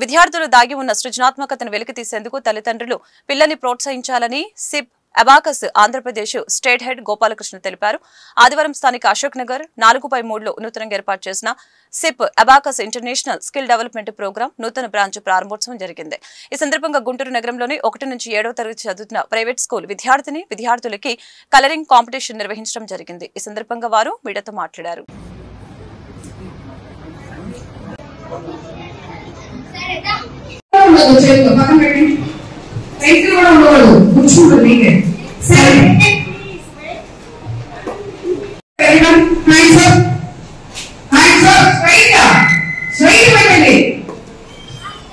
విద్యార్థులు దాగి ఉన్న సృజనాత్మకతను వెలికితీసేందుకు తల్లిదండ్రులు పిల్లల్ని ప్రోత్సహించాలని SIP abacus Andhra Pradesh state head Gopalakrishna తెలిపారు. ఆదివారం స్థానిక అశోక్ నగర్ 4/3లో నూతనంగా ఏర్పాటు చేసిన SIP abacus international skill development programme నూతన బ్రాంచ్ ప్రారంభోత్సవం జరిగింది. ఈ సందర్భంగా గుంటూరు నగరంలోని 1 నుంచి 7వ తరగతి చదువుతున్న ప్రైవేట్ స్కూల్ విద్యార్థులకి కలరింగ్ కాంపిటీషన్ నిర్వహించడం జరిగింది. ఈ సందర్భంగా వారు మీడియాతో మాట్లాడారు.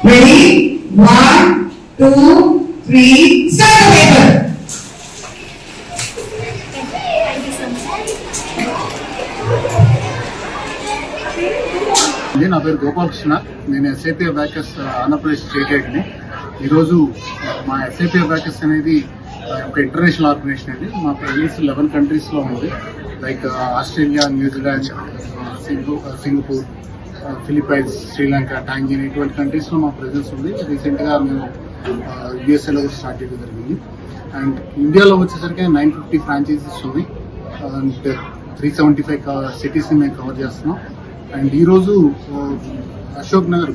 Ready? 1, 2, 3, start the paper. నా పేరు గోపాలకృష్ణ. నేను SIP abacus Andhra Pradesh state head ని. ఈరోజు మా ఎస్ఐపి అబాకస్ అనేది ఒక ఇంటర్నేషనల్ ఆర్గనైజేషన్ అండి. మా ప్రెజెన్స్ 11 కంట్రీస్ లో ఉంది. Like Australia, New Zealand, Singapore, Philippines, Sri Lanka, Tanzania ఇటువంటి కంట్రీస్ లో మా ప్రెజెన్స్ ఉంది. రీసెంట్ గా మేము USA లో స్టార్ట్ చేయడం జరిగింది. అండ్ ఇండియాలో వచ్చేసరికి 950 ఫ్రాంచైజీస్ ఉంది. అండ్ 375 సిటీస్ ని మేము కవర్ చేస్తున్నాం. అండ్ ఈ రోజు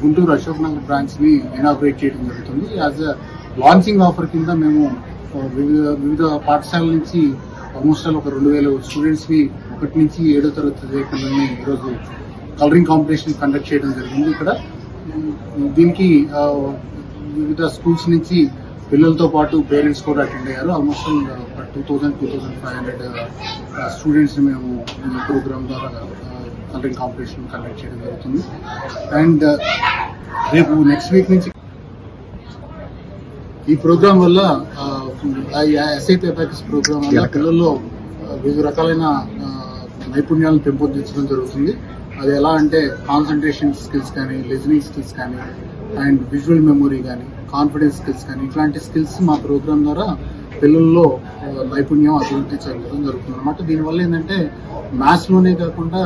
గుంటూరు అశోక్ నగర్ బ్రాంచ్ ని ఇనాగ్రేట్ చేయడం జరుగుతుంది. యాజ్ అ లాంచింగ్ ఆఫర్ కింద మేము వివిధ పాఠశాలల నుంచి ఆల్మోస్ట్ ఒక 2000 స్టూడెంట్స్ ని 1 నుంచి 7వ తరగతి పిల్లల్ని ఈరోజు కలరింగ్ కాంపిటీషన్ కండక్ట్ చేయడం జరిగింది. ఇక్కడ దీనికి వివిధ స్కూల్స్ నుంచి పిల్లలతో పాటు పేరెంట్స్ కూడా అటెండ్ అయ్యారు. ఆల్మోస్ట్ 2500 స్టూడెంట్స్ ని మేము ఈ ప్రోగ్రామ్ ద్వారా కలరింగ్ కాంపిటీషన్ కండక్ట్ చేయడం జరుగుతుంది. అండ్ రేపు నెక్స్ట్ వీక్ నుంచి ఈ ప్రోగ్రాం వల్ల ఎస్ఐపి అబాకస్ ప్రోగ్రాం వల్ల పిల్లల్లో వివిధ రకాలైన నైపుణ్యాలను పెంపొందించడం జరుగుతుంది. అది ఎలా అంటే కాన్సన్ట్రేషన్ స్కిల్స్ కానీ, లిజనింగ్ స్కిల్స్ కానీ, అండ్ విజువల్ మెమొరీ కానీ, కాన్ఫిడెన్స్ స్కిల్స్ కానీ ఇట్లాంటి స్కిల్స్ మా ప్రోగ్రాం ద్వారా పిల్లల్లో నైపుణ్యం అభివృద్ధి చెందడం జరుగుతుంది అనమాట. దీనివల్ల ఏంటంటే మ్యాథ్స్ లోనే కాకుండా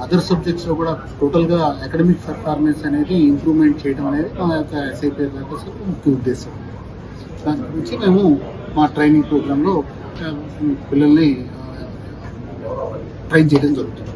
అదర్ సబ్జెక్ట్స్ లో కూడా టోటల్ గా అకాడమిక్ పర్ఫార్మెన్స్ అనేది ఇంప్రూవ్మెంట్ చేయడం అనేది మా యొక్క ఎస్ఐపి అబాకస్ ముఖ్య ఉద్దేశం. దాని గురించి మేము మా ట్రైనింగ్ ప్రోగ్రామ్ లో పిల్లల్ని ట్రైన్ చేయడం జరుగుతుంది.